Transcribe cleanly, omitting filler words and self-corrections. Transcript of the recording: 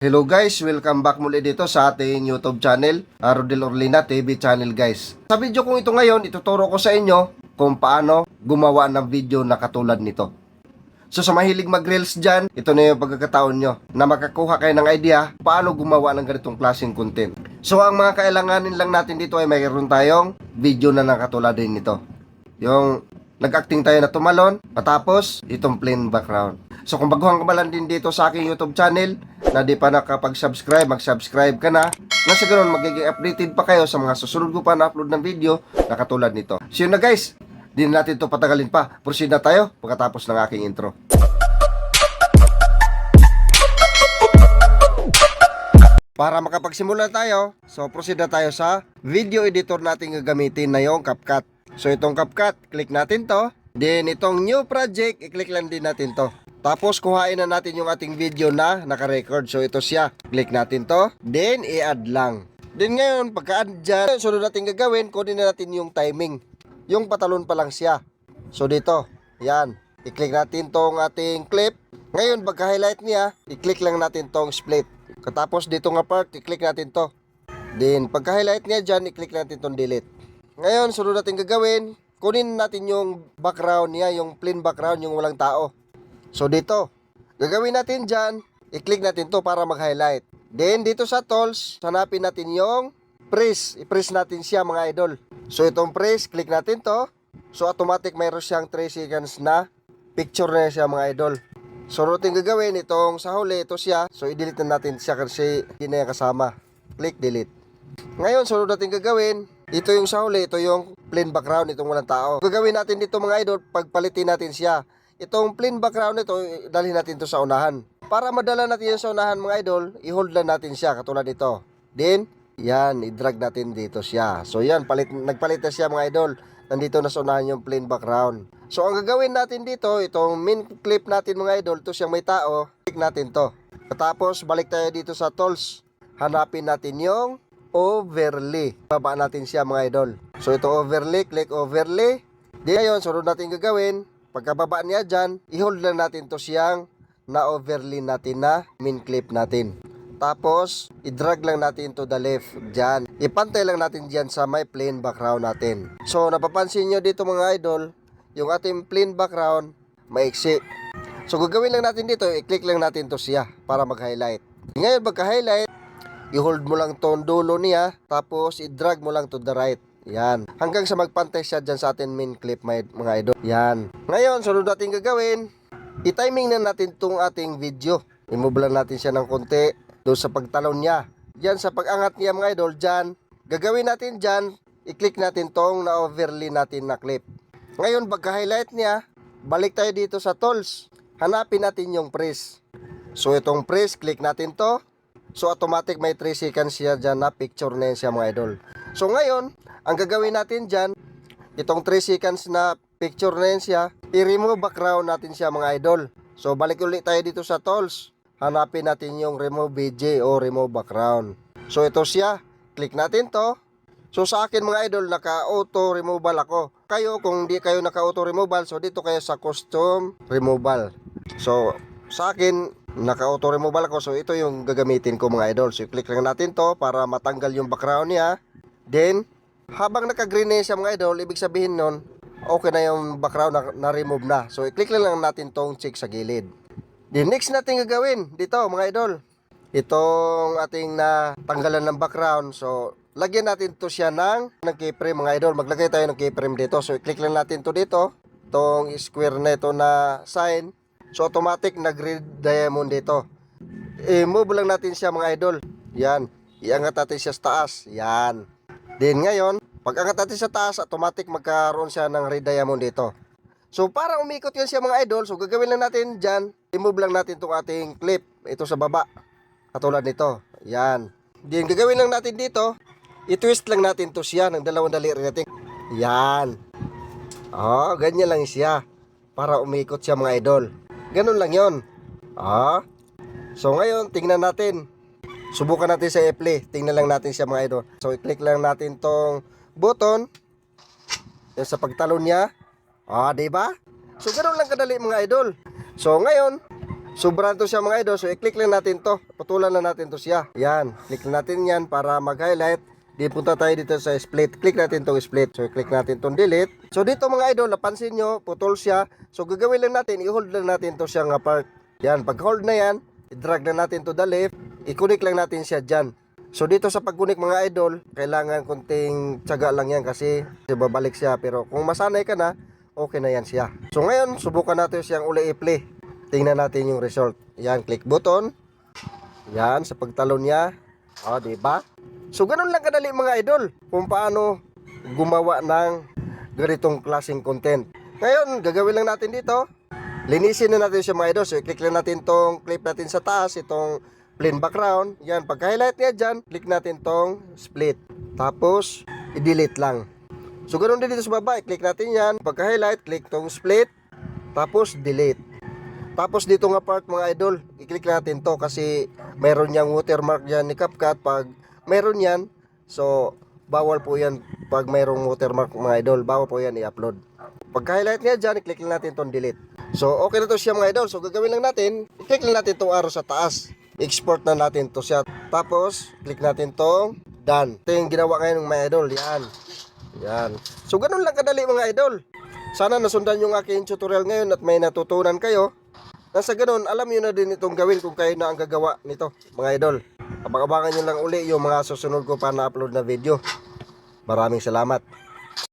Hello guys, welcome back muli dito sa ating YouTube channel, Rodel Orlina TV channel guys. Sa video kong ito ngayon, ituturo ko sa inyo kung paano gumawa ng video na katulad nito. So sa mahilig mag-reels dyan, ito na yung pagkakataon nyo na makakuha kayo ng idea paano gumawa ng ganitong klaseng content. So ang mga kailanganin lang natin dito ay mayroon tayong video na nakatulad din nito. Yung nag-acting tayo na tumalon, matapos itong plain background. So kung baguhan ka ba lang din dito sa aking YouTube channel na di pa nakapag-subscribe, mag-subscribe ka na. Nasa ganoon magiging updated pa kayo sa mga susunod ko pa na upload ng video na katulad nito. So yun na guys, di na natin ito patagalin pa. Proceed na tayo pagkatapos ng aking intro. Para makapagsimula tayo, so proceed na tayo sa video editor natin gagamitin na yung CapCut. So itong CapCut, click natin to. Then itong new project, i-click lang din natin to. Tapos kuhain na natin yung ating video na naka-record. So ito siya. Click natin to. Then i-add lang. Then ngayon pagka-add dyan, sunod natin gagawin, kunin na natin yung timing. Yung patalon pa lang siya. So dito, yan. I-click natin tong ating clip. Ngayon pagka-highlight niya, i-click lang natin tong split. Katapos dito nga part, i-click natin to. Then pagka-highlight niya dyan, i-click natin tong delete. Ngayon sunod natin gagawin, kunin natin yung background niya, yung plain background, yung walang tao. So dito, gagawin natin dyan, i-click natin to para mag-highlight. Then dito sa tools, hanapin natin yung press. I-press natin siya mga idol. So itong press, click natin to. So automatic mayroon siyang 3 seconds na picture na siya mga idol. So natin gagawin, itong sa huli, ito siya. So i-delete na natin siya kasi hindi na kasama. Click delete. Ngayon, sunod natin gagawin, ito yung sa huli, ito yung plain background, itong walang tao. Gagawin natin dito mga idol, pagpalitin natin siya. Itong plain background nito, dalhin natin to sa unahan. Para madala natin yan sa unahan mga idol, i-hold lang natin siya katulad nito. Then, yan, i-drag natin dito siya. So yan, nagpalit na siya mga idol. Nandito na sa unahan yung plain background. So ang gagawin natin dito, itong main clip natin mga idol, to siyang may tao, click natin to. Tapos, balik tayo dito sa tools. Hanapin natin yung overlay. Baba natin siya mga idol. So ito overlay, click overlay. Di ngayon, sunod natin gagawin. Pagkababa niya dyan, i-hold lang natin to siyang na-overlay natin na main clip natin. Tapos, i-drag lang natin to the left dyan. Ipantay lang natin dyan sa may plain background natin. So, napapansin nyo dito mga idol, yung ating plain background, maiksi. So, gagawin lang natin dito, i-click lang natin to siya para mag-highlight. Ngayon, pagka-highlight, i-hold mo lang tong dulo niya, tapos i-drag mo lang to the right. Yan. Hanggang sa magpantay siya dyan sa ating main clip mga idol. Yan. Ngayon, sunod natin gagawin, i-timing na natin itong ating video. I-move lang natin siya ng konti doon sa pagtalon niya. Yan sa pag-angat niya mga idol, dyan. Gagawin natin dyan, i-click natin tong na-overlay natin na clip. Ngayon, pagka-highlight niya, balik tayo dito sa tools. Hanapin natin yung press. So, itong press, click natin to. So, automatic may 3 seconds siya dyan na picture na yan siya mga idol. So, ngayon, ang gagawin natin dyan, itong 3 seconds na picture na yan siya, i-remove background natin siya mga idol. So, balik ulit tayo dito sa tools. Hanapin natin yung remove BG o remove background. So, ito siya. Click natin to. So, sa akin mga idol, naka-auto removal ako. Kayo, kung di kayo naka-auto removal, so dito kayo sa custom removal. So, sa akin, naka-auto removal ako. So, ito yung gagamitin ko mga idol. So, click lang natin to para matanggal yung background niya. Then, habang naka-green na siya mga idol, ibig sabihin nun, okay na yung background na-remove na. So, i-click lang natin tong check sa gilid. Then, next natin gagawin, dito mga idol, itong ating natanggalan ng background. So, lagyan natin to siya ng keyframe mga idol. Maglagay tayo ng keyframe dito. So, i-click lang natin to dito, itong square na ito na sign. So, automatic nag-red diamond dito. I-move lang natin siya mga idol. Yan. Iangat natin siya sa taas. Yan. Then ngayon, pag angat natin sa taas, automatic magkaroon siya ng red diamond dito. So para umikot yan siya mga idol, so gagawin lang natin dyan, i-move lang natin itong ating clip, ito sa baba, katulad nito. Yan. Then gagawin lang natin dito, i-twist lang natin to siya ng dalawang daliri natin. Yan. Oh, ganyan lang siya. Para umikot siya mga idol. Ganun lang yon. Ah. So ngayon, tingnan natin. Subukan natin sa e-play. Tingnan lang natin siya mga idol. So, i-click lang natin tong button. Yan sa pagtalon niya. Ah, diba? So, ganoon lang kadali mga idol. So, ngayon, Sobra to siya mga idol. So i-click lang natin to. Putulan lang natin to siya. Yan. Click lang natin yan para mag-highlight. Di punta tayo dito sa split. Click natin tong split. So i-click natin tong delete. So dito mga idol, napansin nyo, putol siya. So gagawin lang natin, i-hold lang natin to siyang apart. Yan. Pag hold na yan, i-drag na natin to the left. I-connect lang natin siya dyan. So dito sa pag-connect mga idol, kailangan kunting tiyaga lang yan kasi babalik siya. Pero kung masanay ka na, okay na yan siya. So ngayon, subukan natin siyang uli i-play. Tingnan natin yung result. Yan, click button. Yan, sa pagtalon niya. O, diba? So, ganun lang kadali mga idol. Kung paano gumawa ng ganitong klaseng content. Ngayon, gagawin lang natin dito. Linisin na natin siya mga idol. So, i-click lang natin tong clip natin sa taas. Itong plain background. Yan, pagka-highlight niya dyan, click natin tong split. Tapos, i-delete lang. So, ganun din dito sa baba. I-click natin yan. Pagka-highlight, click tong split. Tapos, delete. Tapos dito nga part mga idol, i-click natin to kasi mayroon niyang watermark dyan ni CapCut. Pag mayroon yan, so bawal po yan pag mayroong watermark mga idol. Bawal po yan i-upload. Pagka-highlight niya dyan, i-click lang natin tong delete. So okay na to siya mga idol. So gagawin lang natin, i-click lang natin tong arrow sa taas. Export na natin to siya. Tapos, click natin tong done. Ito yung ginawa ngayon ng mga idol. Yan. Yan. So ganun lang kadali mga idol. Sana nasundan yung aking tutorial ngayon at may natutunan kayo. Nasa ganun, alam nyo na din itong gawin kung kayo na ang gagawa nito, mga idol. Abang-abangan nyo lang uli yung mga susunod ko pa na-upload na video. Maraming salamat.